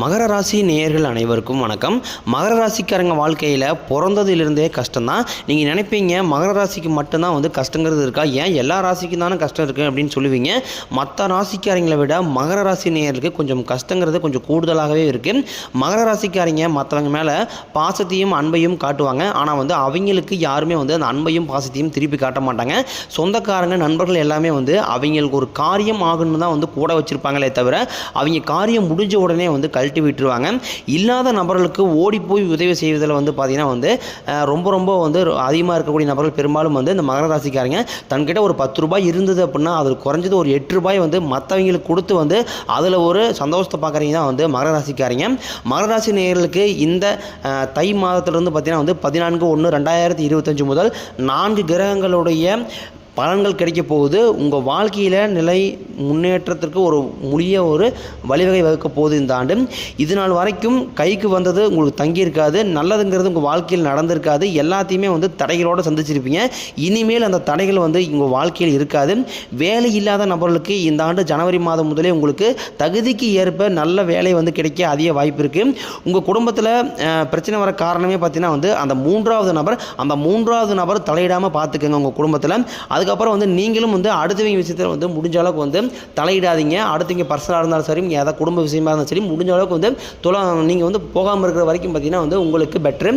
மகர ராசி நேயர்கள் அனைவருக்கும் வணக்கம். மகர ராசிக்காரங்க வாழ்க்கையில் பிறந்ததிலிருந்தே கஷ்டம்தான். நீங்கள் நினைப்பீங்க மகர ராசிக்கு மட்டும்தான் கஷ்டங்கிறது இருக்கா, ஏன் எல்லா ராசிக்கும் தானே கஷ்டம் இருக்குது அப்படின்னு சொல்லுவீங்க. மற்ற ராசிக்காரங்களை விட மகர ராசி நேயர்களுக்கு கொஞ்சம் கஷ்டங்கிறது கொஞ்சம் கூடுதலாகவே இருக்குது. மகர ராசிக்காரங்க மற்றவங்க மேலே பாசத்தையும் அன்பையும் காட்டுவாங்க. ஆனால் அவங்களுக்கு யாருமே அந்த அன்பையும் பாசத்தையும் திருப்பி காட்ட மாட்டாங்க. சொந்தக்காரங்க நண்பர்கள் எல்லாமே அவங்களுக்கு ஒரு காரியம் ஆகணும்னு தான் கூட வச்சுருப்பாங்களே தவிர அவங்க காரியம் முடிஞ்ச உடனே கழட்டி விட்டுருவாங்க. இல்லாத நபர்களுக்கு ஓடி போய் உதவி செய்வதில் பார்த்தீங்கன்னா ரொம்ப அதிகமாக இருக்கக்கூடிய நபர்கள் பெரும்பாலும் இந்த மகர ராசிக்காரங்க தன்கிட்ட ஒரு 10 ரூபாய் இருந்தது அப்படின்னா அதில் குறைஞ்சது ஒரு 8 ரூபாய் மற்றவங்களுக்கு கொடுத்து அதில் ஒரு சந்தோஷத்தை பார்க்குறீங்க தான் மகர ராசிக்காரங்க. மகர ராசி நேயர்களுக்கு இந்த தை மாதத்திலிருந்து பார்த்தீங்கன்னா 14/1/2025 முதல் 4 கிரகங்களுடைய பலன்கள் கிடைக்க போகுது. உங்கள் வாழ்க்கையில் நிலை முன்னேற்றத்திற்கு ஒரு வழிவகை வகுக்க போகுது இந்த ஆண்டு. இது நாள் வரைக்கும் கைக்கு வந்தது உங்களுக்கு தங்கியிருக்காது, நல்லதுங்கிறது உங்கள் வாழ்க்கையில் நடந்திருக்காது, எல்லாத்தையுமே தடைகளோடு சந்திச்சிருப்பீங்க. இனிமேல் அந்த தடைகள் உங்கள் வாழ்க்கையில் இருக்காது. வேலை இல்லாத நபர்களுக்கு இந்த ஆண்டு ஜனவரி மாதம் முதலே உங்களுக்கு தகுதிக்கு ஏற்ப நல்ல வேலை கிடைக்க அதிக வாய்ப்பு இருக்குது. உங்கள் குடும்பத்தில் பிரச்சனை வர காரணமே பார்த்தீங்கன்னா அந்த மூன்றாவது நபர் தலையிடாமல் பார்த்துக்கோங்க உங்கள் குடும்பத்தில். அதுக்கப்புறம் நீங்களும் அடுத்தவங்க விஷயத்தில் முடிஞ்ச அளவுக்கு தலையிடாதீங்க. அடுத்தவங்க பர்சனலாக இருந்தாலும் சரி, ஏதாவது குடும்ப விஷயமா இருந்தாலும் சரி, முடிஞ்ச அளவுக்கு நீங்கள் போகாமல் இருக்கிற வரைக்கும் பார்த்தீங்கன்னா உங்களுக்கு பெட்ரு.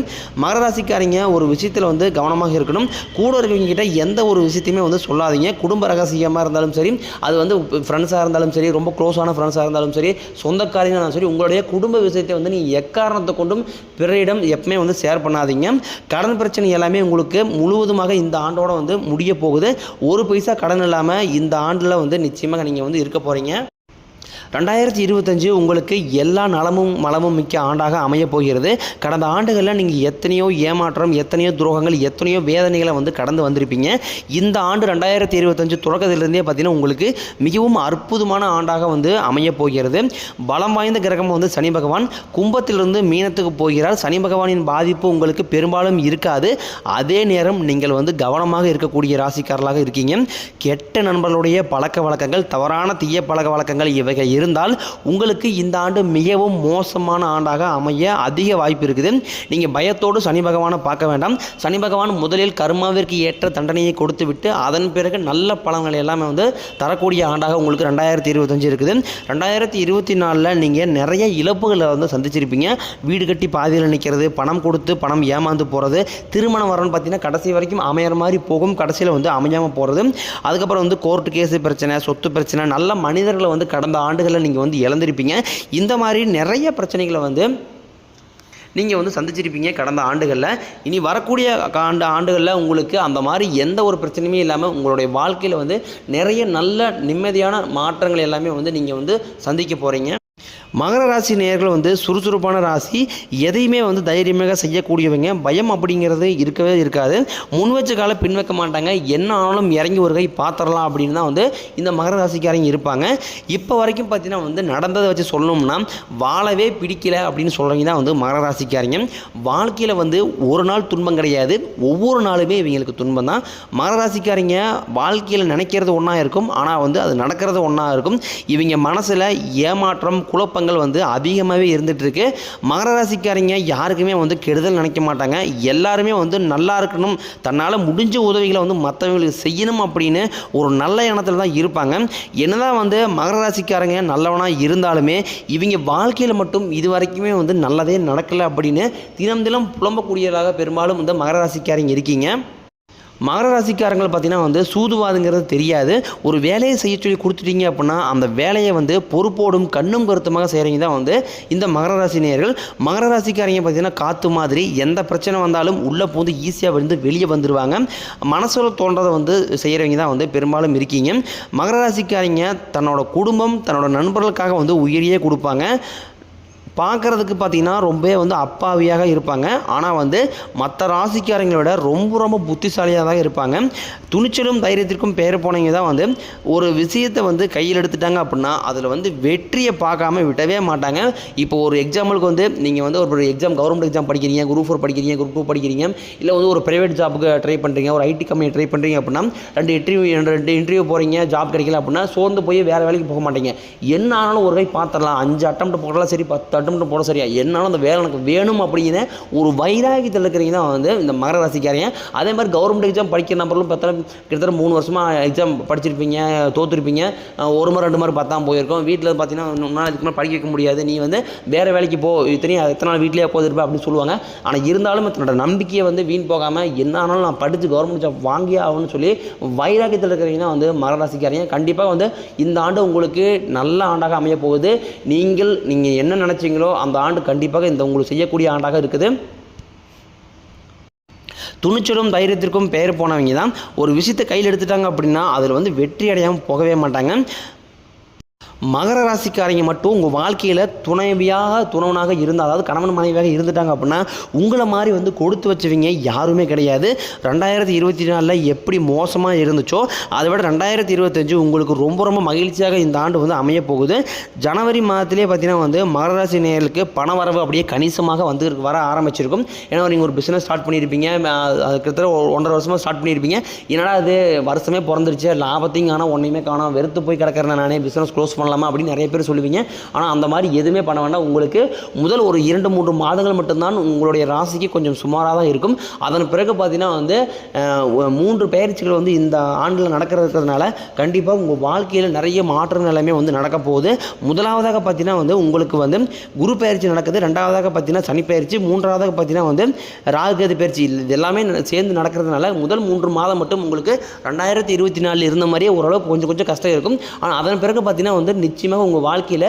மகர ராசிக்காரங்க ஒரு விஷயத்தில் கவனமாக இருக்கணும். கூட இருக்கவங்க கிட்ட எந்த ஒரு விஷயத்தையுமே சொல்லாதீங்க. குடும்ப ரகசியமாக இருந்தாலும் சரி, அது ஃப்ரெண்ட்ஸாக இருந்தாலும் சரி, ரொம்ப க்ளோஸான ஃப்ரெண்ட்ஸாக இருந்தாலும் சரி, சொந்தக்காரங்க இருந்தாலும் சரி, உங்களுடைய குடும்ப விஷயத்தை நீங்கள் எக்காரணத்தை கொண்டும் பிறரிடம் எப்பவுமே ஷேர் பண்ணாதீங்க. கடன் பிரச்சனை எல்லாமே உங்களுக்கு முழுவதுமாக இந்த ஆண்டோட முடிய போகுது. ஒரு பைசா கடன் இல்லாமல் இந்த ஆண்டில் நிச்சயமாக நீங்கள் இருக்க போகிறீங்க. 2025 உங்களுக்கு எல்லா நலமும் மலமும் மிக்க ஆண்டாக அமையப் போகிறது. கடந்த ஆண்டுகளில் நீங்கள் எத்தனையோ ஏமாற்றம், எத்தனையோ துரோகங்கள், எத்தனையோ வேதனைகளை கடந்து வந்திருப்பீங்க. இந்த ஆண்டு 2025 தொடக்கத்திலிருந்தே பார்த்தீங்கன்னா உங்களுக்கு மிகவும் அற்புதமான ஆண்டாக அமையப் போகிறது. பலம் வாய்ந்த கிரகம் சனி பகவான் கும்பத்திலிருந்து மீனத்துக்கு போகிறார். சனி பகவானின் பாதிப்பு உங்களுக்கு பெரும்பாலும் இருக்காது. அதே நேரம் நீங்கள் கவனமாக இருக்கக்கூடிய ராசிக்காரர்களாக இருக்கீங்க. கெட்ட நண்பர்களுடைய பழக்க வழக்கங்கள், தவறான தீய பழக்க வழக்கங்கள் இவைகள் இருந்தால் உங்களுக்கு இந்த ஆண்டு மிகவும் மோசமான ஆண்டாக அமைய அதிக வாய்ப்பு இருக்குது. நீங்கள் பயத்தோடு சனி பகவானை பார்க்க வேண்டாம். சனி பகவான் முதலில் கர்மாவிற்கு ஏற்ற தண்டனையை கொடுத்துவிட்டு அதன் பிறகு நல்ல பலன்கள் எல்லாமே தரக்கூடிய ஆண்டாக உங்களுக்கு 2025 இருக்குது. 2024 நீங்கள் நிறைய இழப்புகளை சந்திச்சிருப்பீங்க. வீடு கட்டி பாதியில் நிற்கிறது, பணம் கொடுத்து பணம் ஏமாந்து போகிறது, திருமணம் வரணும்னு பார்த்தீங்கன்னா கடைசி வரைக்கும் அமையிற மாதிரி போகும், கடைசியில் அமையாமல் போகிறது. அதுக்கப்புறம் கோர்ட்டு கேஸு பிரச்சனை, சொத்து பிரச்சனை, நல்ல மனிதர்களை கடந்த ஆண்டுகளில் நீங்கள் இழந்திருப்பீங்க. இந்த மாதிரி நிறைய பிரச்சனைகளை நீங்கள் சந்திச்சிருப்பீங்க கடந்த ஆண்டுகளில். இனி வரக்கூடிய ஆண்டுகளில் உங்களுக்கு அந்த மாதிரி எந்த ஒரு பிரச்சனையுமே இல்லாமல் உங்களுடைய வாழ்க்கையில் நிறைய நல்ல நிம்மதியான மாற்றங்கள் எல்லாமே நீங்கள் சந்திக்க போகிறீங்க. மகர ராசி நேயர்கள் சுறுசுறுப்பான ராசி. எதையுமே தைரியமாக செய்யக்கூடியவங்க. பயம் அப்படிங்கிறது இருக்கவே இருக்காது. முன் வச்ச கால பின் வைக்க மாட்டாங்க. என்ன ஆனாலும் இறங்கி ஒரு கை பார்த்துடலாம் அப்படின்னு தான் இந்த மகர ராசிக்காரங்க இருப்பாங்க. இப்போ வரைக்கும் பார்த்தீங்கன்னா நடந்ததை வச்சு சொல்லணும்னா வாழவே பிடிக்கல அப்படின்னு சொல்கிறவங்க தான் மகர ராசிக்காரங்க. வாழ்க்கையில் ஒரு நாள் துன்பம் கிடையாது, ஒவ்வொரு நாளுமே இவங்களுக்கு துன்பம் தான். மகர ராசிக்காரங்க வாழ்க்கையில் நினைக்கிறது ஒன்றா இருக்கும், ஆனால் அது நடக்கிறது ஒன்றா இருக்கும். இவங்க மனசில் ஏமாற்றம், குழப்பங்கள் அதிகமாகவே இருந்துகிட்ருக்கு. மகர ராசிக்காரங்க யாருக்குமே கெடுதல் நினைக்க மாட்டாங்க. எல்லாருமே நல்லா இருக்கணும், தன்னால் முடிஞ்ச உதவிகளை மற்றவங்களுக்கு செய்யணும் அப்படின்னு ஒரு நல்ல எண்ணத்தில் தான் இருப்பாங்க. என்னதான் மகர ராசிக்காரங்க நல்லவனாக இருந்தாலுமே இவங்க வாழ்க்கையில் மட்டும் இது வரைக்குமே நல்லதே நடக்கலை அப்படின்னு தினம் புலம்பக்கூடியதாக பெரும்பாலும் மகர ராசிக்காரங்க இருக்கீங்க. மகர ராசிக்காரங்கள் பார்த்தீங்கன்னா சூதுவாதுங்கிறது தெரியாது. ஒரு வேலையை செய்ய சொல்லி கொடுத்துட்டீங்க அப்படின்னா அந்த வேலையை பொறுப்போடும் கண்ணும் கருத்துமாக செய்கிறவங்க தான் இந்த மகர ராசி நேயர்கள். மகர ராசிக்காரங்க பார்த்தீங்கன்னா காற்று மாதிரி எந்த பிரச்சனை வந்தாலும் உள்ளே போந்து ஈஸியாக வெளியே வந்துடுவாங்க. மனசில் தோன்றதை செய்கிறவங்க தான் பெரும்பாலும் இருக்கீங்க. மகர ராசிக்காரங்க தன்னோட குடும்பம், தன்னோட நண்பர்களுக்காக உயிரியே கொடுப்பாங்க. பார்க்குறதுக்கு பார்த்திங்கன்னா ரொம்பவே அப்பாவியாக இருப்பாங்க. ஆனால் மற்ற ராசிக்காரங்களை விட ரொம்ப புத்திசாலியாக தான் இருப்பாங்க. துணிச்சலும் தைரியத்திற்கும் பெயர் போனவங்க தான் ஒரு விஷயத்தை கையில் எடுத்துட்டாங்க அப்படின்னா அதில் வெற்றியை பார்க்காம விடவே மாட்டாங்க. இப்போ ஒரு எக்ஸாம்பிளுக்கு நீங்கள் ஒரு எக்ஸாம், கவர்மெண்ட் எக்ஸாம் படிக்கிறீங்க, குரூப் 4 படிக்கிறீங்க, குரூப் 2 படிக்கிறீங்க, இல்லை ஒரு ப்ரைவேட் ஜாப்புக்கு ட்ரை பண்ணுறீங்க, ஒரு ஐடி கம்பெனி ட்ரை பண்ணுறீங்க அப்படின்னா 2 இன்டர்வியூ போகிறீங்க, ஜாப் கிடைக்கல அப்படின்னா சோர்ந்து போய் வேறு வேலைக்கு போக மாட்டீங்க. என்ன ஆனாலும் ஒரு கை பார்த்துடலாம், 5 அட்டம்ப்ட் போடலாம், சரி 10 மட்டும் போட சரியா, என்னாலும் அந்த வேலை எனக்கு வேணும் அப்படின்னு ஒரு வைராகியத்தில் இருக்கிறீங்க தான் வந்து இந்த மகர ராசிக்காரங்க. அதே மாதிரி கவர்மெண்ட் எக்ஸாம் படிக்கிற நம்பர்களும் பார்த்தாலும் கிட்டத்தட்ட 3 வருஷமாக எக்ஸாம் படிச்சிருப்பீங்க, தோற்றுருப்பீங்க. 1 முறை 2 முறை பார்த்தா போயிருக்கோம். வீட்டில் பார்த்தீங்கன்னா இன்னும் இதுக்கு மேலே படிக்க வைக்க முடியாது, நீ வந்து வேறு வேலைக்கு போ, எத்தனை நாள் வீட்டிலேயே போதிருப்பேன் அப்படின்னு சொல்லுவாங்க. ஆனால் இருந்தாலும் தன்னோட நம்பிக்கையை வந்து வீண் போகாமல் என்ன ஆனாலும் நான் படித்து கவர்மெண்ட் ஜாப் வாங்கியே ஆகணும்னு சொல்லி வைராக்கியத்தில் இருக்கிறீங்கன்னா வந்து மகர ராசிக்காரங்க. கண்டிப்பாக வந்து இந்த ஆண்டு உங்களுக்கு நல்ல ஆண்டாக அமைய போகுது. நீங்கள் என்ன நினச்சிங்களோ அந்த ஆண்டு கண்டிப்பாக இந்த உங்களுக்கு செய்யக்கூடிய ஆண்டாக இருக்குது. துணிச்சலும் தைரியத்திற்கும் பெயர் போனவங்க தான் ஒரு விஷயத்தை கையில் எடுத்துட்டாங்க அப்படின்னா அதில் வந்து வெற்றி அடையாமல் போகவே மாட்டாங்க. மகர ராசிக்காரங்க மட்டும் உங்கள் வாழ்க்கையில் துணவனாக இருந்தால், அதாவது கணவன் மனைவியாக இருந்துட்டாங்க அப்படின்னா உங்களை மாதிரி வந்து கொடுத்து வச்சவங்க யாருமே கிடையாது. 2024 எப்படி மோசமாக இருந்துச்சோ அதை விட 2025 உங்களுக்கு ரொம்ப ரொம்ப மகிழ்ச்சியாக இந்த ஆண்டு வந்து அமைய போகுது. ஜனவரி மாதத்திலே பார்த்தீங்கன்னா வந்து மகர ராசி நேயர்களுக்கு பண வரவு அப்படியே கணிசமாக வந்து வர ஆரம்பிச்சிருக்கும். ஏன்னா நீங்கள் ஒரு பிஸ்னஸ் ஸ்டார்ட் பண்ணியிருப்பீங்க, அது கிட்டத்தட்ட 1.5 வருஷமாக ஸ்டார்ட் பண்ணியிருப்பீங்க. என்னடா அது வருஷமே பிறந்துருச்சு, லாபத்தையும் காணோம் ஒன்றையுமே காணோம், வெறுத்து போய் கிடக்கிறேன், நானே பிஸ்னஸ் க்ளோஸ் பண்ணலாமா அப்படின்னு நிறைய பேர் சொல்லுவீங்க. ஆனால் அந்த மாதிரி எதுவுமே பண்ண வேண்டாம். உங்களுக்கு முதல் ஒரு 2-3 மாதங்கள் மட்டும்தான் உங்களுடைய ராசிக்கு கொஞ்சம் சுமாராக தான் இருக்கும். அதன் பிறகு பார்த்தீங்கன்னா வந்து 3 பயிற்சிகள் வந்து இந்த ஆண்டில் நடக்கிறதுனால கண்டிப்பாக உங்கள் வாழ்க்கையில் நிறைய மாற்றம் எல்லாமே வந்து நடக்க போகுது. முதலாவதாக பார்த்தீங்கன்னா வந்து உங்களுக்கு வந்து குரு பயிற்சி நடக்குது, 2வதாக பார்த்தீங்கன்னா சனி பயிற்சி, 3வதாக பார்த்தீங்கன்னா வந்து ராகுகேது பயிற்சி. இது எல்லாமே சேர்ந்து நடக்கிறதுனால முதல் 3 மாதம் மட்டும் உங்களுக்கு 2024 இருந்த மாதிரியே ஓரளவுக்கு கொஞ்சம் கஷ்டம் இருக்கும். ஆனால் அதன் பிறகு பார்த்தீங்கன்னா வந்து நிச்சயமாக உங்கள் வாழ்க்கையில்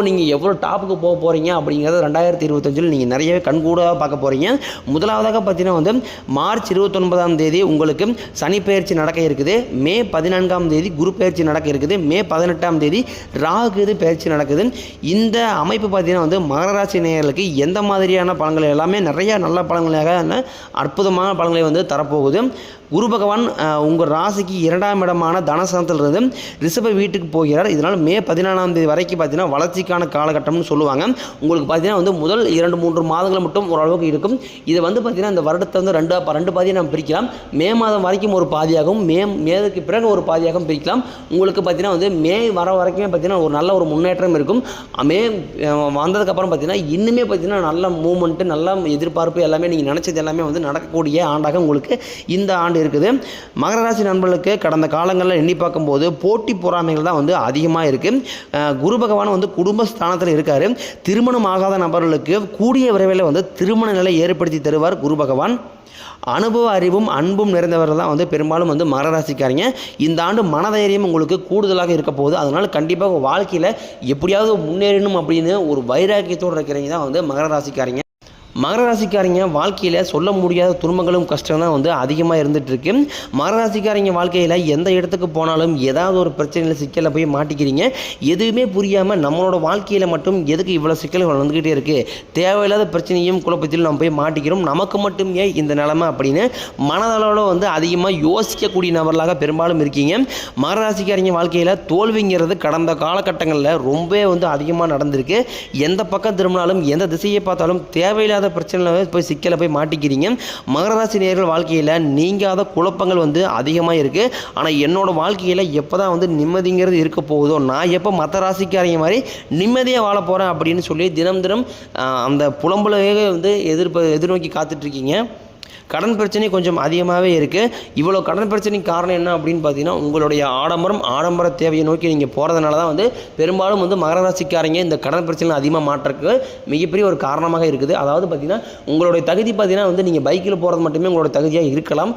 நீங்கள் எவ்வளோ டாப்புக்கு போக போகிறீங்க அப்படிங்கிறத 2025 நீங்கள் நிறையவே கண்கூடாக பார்க்க போகிறீங்க. முதலாவதாக பார்த்தீங்கன்னா வந்து மார்ச் 29ஆம் தேதி உங்களுக்கு சனி பயிற்சி நடக்க இருக்குது, மே 14ஆம் தேதி குரு பயிற்சி நடக்க இருக்குது, மே 18ஆம் தேதி ராகு பயிற்சி நடக்குது. இந்த அமைப்பு பார்த்தீங்கன்னா வந்து மகர ராசி நேயர்களுக்கு எந்த மாதிரியான பலன்கள் எல்லாமே நிறைய நல்ல பலன்களாக அற்புதமான பலன்களை வந்து தரப்போகுது. குரு பகவான் உங்கள் ராசிக்கு 2ஆம் இடமான தனஸ்தானத்திலிருந்து ரிஷப வீட்டுக்கு போகிறார். இதனால் மே 14ஆம் தேதி வரைக்கும் பார்த்தீங்கன்னா வளர்ச்சிக்கான காலகட்டம்னு சொல்லுவாங்க. உங்களுக்கு பார்த்தீங்கன்னா வந்து முதல் 2-3 மாதங்கள் மட்டும் ஓரளவுக்கு இருக்கும். இதை வந்து பார்த்தீங்கன்னா இந்த வருடத்தை வந்து ரெண்டு பாதியை நம்ம பிரிக்கலாம். மே மாதம் வரைக்கும் ஒரு பாதியாகவும் மேதுக்கு பிறகு ஒரு பாதியாகவும் பிரிக்கலாம். உங்களுக்கு பார்த்தீங்கன்னா வந்து மே வர வரைக்குமே பார்த்தீங்கன்னா ஒரு நல்ல ஒரு முன்னேற்றம் இருக்கும். மே வந்ததுக்கப்புறம் பார்த்தீங்கன்னா இன்னுமே பார்த்தீங்கன்னா நல்ல மூமெண்ட்டு, நல்ல எதிர்பார்ப்பு எல்லாமே நீங்கள் நினச்சது எல்லாமே வந்து நடக்கக்கூடிய ஆண்டாக உங்களுக்கு இந்த ஆண்டு இருக்குது. மகர ராசி நண்பர்களுக்கு கடந்த காலங்களில் எண்ணி பார்க்கும்போது போட்டி பொறாமைகள் தான் வந்து அதிகமாக இருக்குது. குரு பகவான் வந்து குடும்பஸ்தானத்தில் இருக்கார். திருமணம் ஆகாத நபர்களுக்கு கூடிய விரைவில் வந்து திருமண நிலை ஏற்படுத்தி தருவார் குரு பகவான். அனுபவ அறிவும் அன்பும் நிறைந்தவர்கள் தான் வந்து பெரும்பாலும் வந்து மகர ராசிக்காரங்க. இந்த ஆண்டு மனதைரியம் உங்களுக்கு கூடுதலாக இருக்க போகுது. அதனால் கண்டிப்பாக வாழ்க்கையில் எப்படியாவது முன்னேறணும் அப்படின்னு ஒரு வைராக்கியத்தோடு இருக்கிறவங்க தான் வந்து மகர ராசிக்காரங்க. மகர ராசிக்காரங்க வாழ்க்கையில் சொல்ல முடியாத துன்பங்களும் கஷ்டம் தான் வந்து அதிகமாக இருந்துகிட்ருக்கு. மகர ராசிக்காரங்க வாழ்க்கையில் எந்த இடத்துக்கு போனாலும் ஏதாவது ஒரு பிரச்சனையில் சிக்கலில் போய் மாட்டிக்கிறீங்க. எதுவுமே புரியாமல் நம்மளோட வாழ்க்கையில் மட்டும் எதுக்கு இவ்வளோ சிக்கல்கள் வந்துக்கிட்டே இருக்குது, தேவையில்லாத பிரச்சனையும் குழப்பத்திலும் நம்ம போய் மாட்டிக்கிறோம், நமக்கு மட்டும் ஏன் இந்த நிலைமை அப்படின்னு மனதளவில் வந்து அதிகமாக யோசிக்கக்கூடிய நபர்களாக பெரும்பாலும் இருக்கீங்க. மகர ராசிக்காரங்க வாழ்க்கையில் தோல்விங்கிறது கடந்த காலகட்டங்களில் ரொம்பவே வந்து அதிகமாக நடந்திருக்கு. எந்த பக்கம் திரும்பினாலும் எந்த திசையை பார்த்தாலும் தேவையில்லாத பிரச்சனையில் போய் சிக்கலை போய் மாட்டிக்கிறீங்க. மகர ராசி நேயர்கள் வாழ்க்கையில் நீங்காத குழப்பங்கள் வந்து அதிகமாக இருக்குது. ஆனால் என்னோட வாழ்க்கையில் எப்போ தான் வந்து நிம்மதிங்கிறது இருக்க போகுதோ, நான் எப்போ மற்ற ராசிக்காரங்க மாதிரி நிம்மதியாக வாழ போகிறேன் அப்படின்னு சொல்லி தினம் அந்த புலம்புலவே வந்து எதிர்நோக்கி காத்துட்ருக்கீங்க. கடன் பிரச்சனை கொஞ்சம் அதிகமாகவே இருக்குது. இவ்வளோ கடன் பிரச்சனைக்கு காரணம் என்ன அப்படின்னு பார்த்தீங்கன்னா உங்களுடைய ஆடம்பர தேவையை நோக்கி நீங்கள் போகிறதுனால தான் வந்து பெரும்பாலும் வந்து மகர ராசிக்காரங்க இந்த கடன் பிரச்சனை அதிகமாக மாற்றக்கு மிகப்பெரிய ஒரு காரணமாக இருக்குது. அதாவது பார்த்தீங்கன்னா உங்களுடைய தகுதி பார்த்தீங்கன்னா வந்து நீங்கள் பைக்கில் போகிறது மட்டுமே உங்களோட தகுதியாக இருக்கலாம்.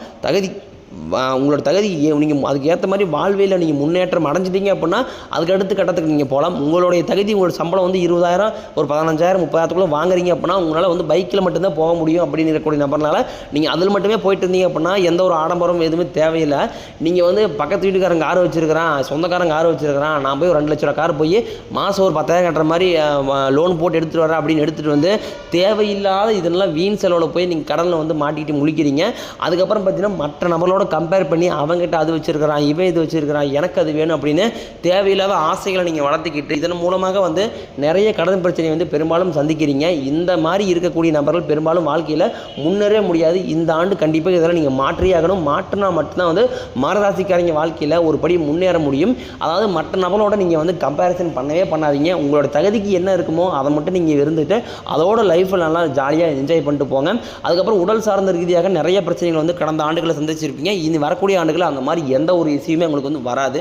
உங்களோட தகுதி நீங்கள் அதுக்கு ஏற்ற மாதிரி வாழ்வியில் நீங்கள் முன்னேற்றம் அடைஞ்சிட்டீங்க அப்படின்னா அதுக்கு அடுத்த கட்டத்துக்கு நீங்கள் போகலாம். உங்களுடைய தகுதி உங்களோட சம்பளம் வந்து 20,000 ஒரு 15,000 30,000 வாங்குறீங்க அப்படின்னா உங்களால் வந்து பைக்கில் மட்டும்தான் போக முடியும் அப்படின்னு இருக்கக்கூடிய நபர்னால நீங்கள் அதில் மட்டுமே போயிட்டு இருந்தீங்க அப்படின்னா எந்த ஒரு ஆடம்பரம் எதுவுமே தேவையில்லை. நீங்கள் வந்து பக்கத்து வீட்டுக்காரங்க கார் வச்சுருக்கிறான், சொந்தக்காரங்க கார் வச்சுருக்கிறான், நான் போய் ஒரு 2 லட்ச ரூபா கார் போய் மாதம் ஒரு 10,000 கட்டுற மாதிரி லோன் போட்டு எடுத்துகிட்டு வரேன் அப்படின்னு எடுத்துகிட்டு வந்து தேவையில்லாத இதெல்லாம் வீண் செலவில் போய் நீங்கள் கடலில் வந்து மாட்டிக்கிட்டு முழிக்கிறீங்க. அதுக்கப்புறம் பார்த்தீங்கன்னா மற்ற நபரோட அதுக்கப்புறம் கம்பேர் பண்ணி அவங்ககிட்ட அது வச்சுருக்கிறான், இவன் இது வச்சுருக்கிறான், எனக்கு அது வேணும் அப்படின்னு தேவையில்லாத ஆசைகளை நீங்கள் வளர்த்துக்கிட்டு இதன் மூலமாக வந்து நிறைய கடன் பிரச்சனையை வந்து பெரும்பாலும் சந்திக்கிறீங்க. இந்த மாதிரி இருக்கக்கூடிய நபர்கள் பெரும்பாலும் வாழ்க்கையில் முன்னேறவே முடியாது. இந்த ஆண்டு கண்டிப்பாக இதெல்லாம் நீங்கள் மாற்றியே ஆகணும். மாற்றினா மட்டும்தான் வந்து மகர ராசிக்காரங்க வாழ்க்கையில் ஒரு படி முன்னேற முடியும். அதாவது மற்ற நபரோட நீங்கள் வந்து கம்பேரிசன் பண்ணவே பண்ணாதீங்க. உங்களோட தகுதிக்கு என்ன இருக்குமோ அதை மட்டும் நீங்கள் இருந்துட்டு அதோட லைஃப்பில் நல்லா ஜாலியாக என்ஜாய் பண்ணிட்டு போங்க. அதுக்கப்புறம் உடல் சார்ந்த ரீதியாக நிறைய பிரச்சனைகள் வந்து கடந்த ஆண்டுகளை சந்திச்சிருப்பீங்க. இனி வரக்கூடிய ஆண்டுகளில் அந்த மாதிரி எந்த ஒரு இஷ்யூமே உங்களுக்கு வந்து வராது.